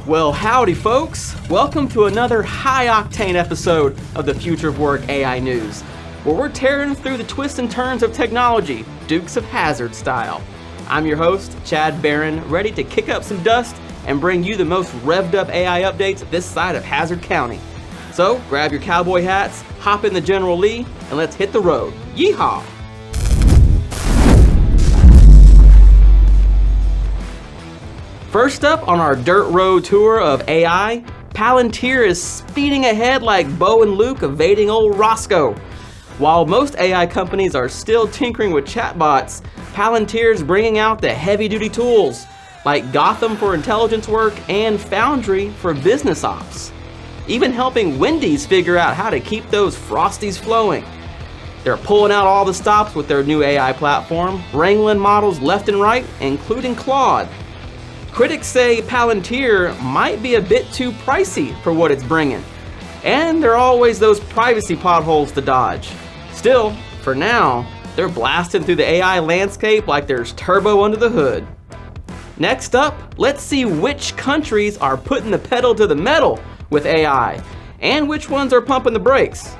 Well, howdy folks! Welcome to another high-octane episode of the Future of Work AI News, where we're tearing through the twists and turns of technology, Dukes of Hazzard style. I'm your host, Chad Barron, ready to kick up some dust and bring you the most revved up AI updates this side of Hazzard County. So, grab your cowboy hats, hop in the General Lee, and let's hit the road. Yeehaw! First up on our dirt road tour of AI, Palantir is speeding ahead like Bo and Luke evading old Roscoe. While most AI companies are still tinkering with chatbots, Palantir's bringing out the heavy-duty tools, like Gotham for intelligence work and Foundry for business ops. Even helping Wendy's figure out how to keep those Frosties flowing. They're pulling out all the stops with their new AI platform, wrangling models left and right, including Claude. Critics say Palantir might be a bit too pricey for what it's bringing, and there are always those privacy potholes to dodge. Still, for now, they're blasting through the AI landscape like there's turbo under the hood. Next up, let's see which countries are putting the pedal to the metal with AI, and which ones are pumping the brakes.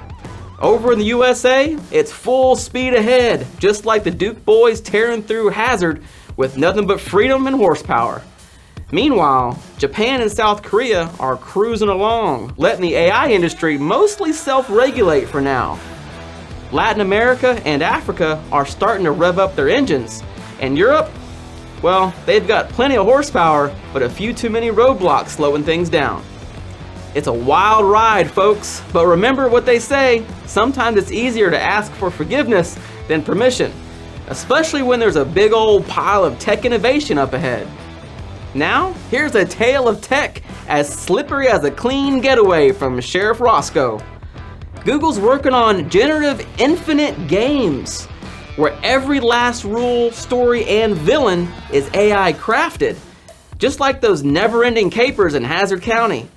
Over in the USA, it's full speed ahead, just like the Duke boys tearing through Hazzard with nothing but freedom and horsepower. Meanwhile, Japan and South Korea are cruising along, letting the AI industry mostly self-regulate for now. Latin America and Africa are starting to rev up their engines, and Europe, well, they've got plenty of horsepower, but a few too many roadblocks slowing things down. It's a wild ride, folks, but remember what they say, sometimes it's easier to ask for forgiveness than permission, especially when there's a big old pile of tech innovation up ahead. Now, here's a tale of tech as slippery as a clean getaway from Sheriff Roscoe. Google's working on generative infinite games, where every last rule, story, and villain is AI crafted, just like those never-ending capers in Hazzard County.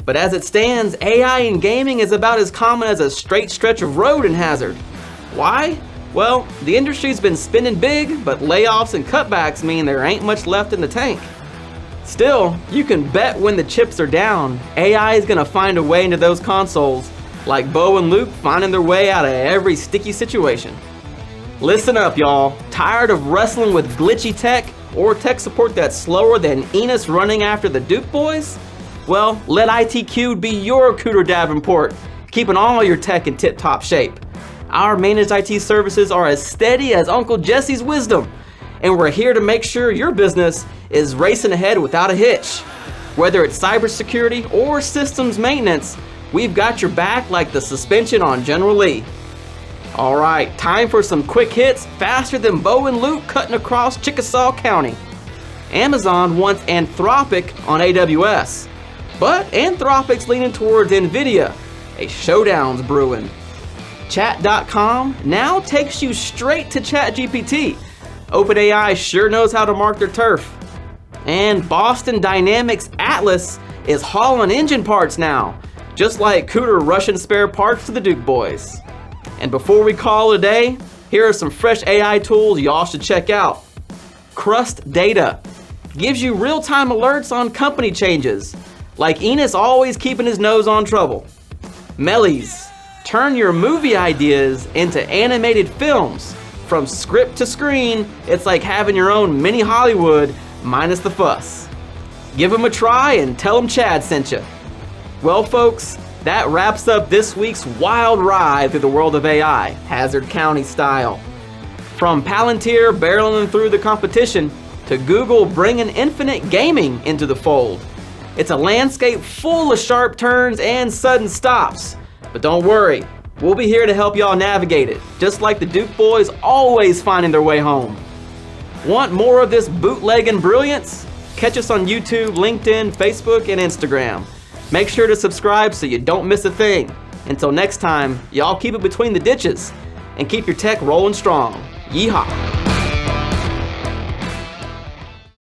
But as it stands, AI in gaming is about as common as a straight stretch of road in Hazzard. Why? Well, the industry's been spending big, but layoffs and cutbacks mean there ain't much left in the tank. Still, you can bet when the chips are down, AI is gonna find a way into those consoles, like Bo and Luke finding their way out of every sticky situation. Listen up, y'all. Tired of wrestling with glitchy tech or tech support that's slower than Enos running after the Duke boys? Well, let ITQ be your Cooter Davenport, keeping all your tech in tip-top shape. Our managed IT services are as steady as Uncle Jesse's wisdom, and we're here to make sure your business is racing ahead without a hitch. Whether it's cybersecurity or systems maintenance, we've got your back like the suspension on General Lee. All right, time for some quick hits faster than Bo and Luke cutting across Chickasaw County. Amazon wants Anthropic on AWS, but Anthropic's leaning towards NVIDIA. A showdown's brewing. Chat.com now takes you straight to ChatGPT. OpenAI sure knows how to mark their turf. And Boston Dynamics Atlas is hauling engine parts now, just like Cooter rushing spare parts to the Duke boys. And before we call it a day, here are some fresh AI tools y'all should check out. Crust Data gives you real-time alerts on company changes, like Enos always keeping his nose on trouble. Mellies, turn your movie ideas into animated films. From script to screen, it's like having your own mini Hollywood, minus the fuss. Give them a try and tell them Chad sent you. Well folks, that wraps up this week's wild ride through the world of AI, Hazzard County style. From Palantir barreling through the competition, to Google bringing infinite gaming into the fold. It's a landscape full of sharp turns and sudden stops. But don't worry, we'll be here to help y'all navigate it, just like the Duke boys always finding their way home. Want more of this bootlegging brilliance? Catch us on YouTube, LinkedIn, Facebook, and Instagram. Make sure to subscribe so you don't miss a thing. Until next time, y'all keep it between the ditches and keep your tech rolling strong. Yeehaw!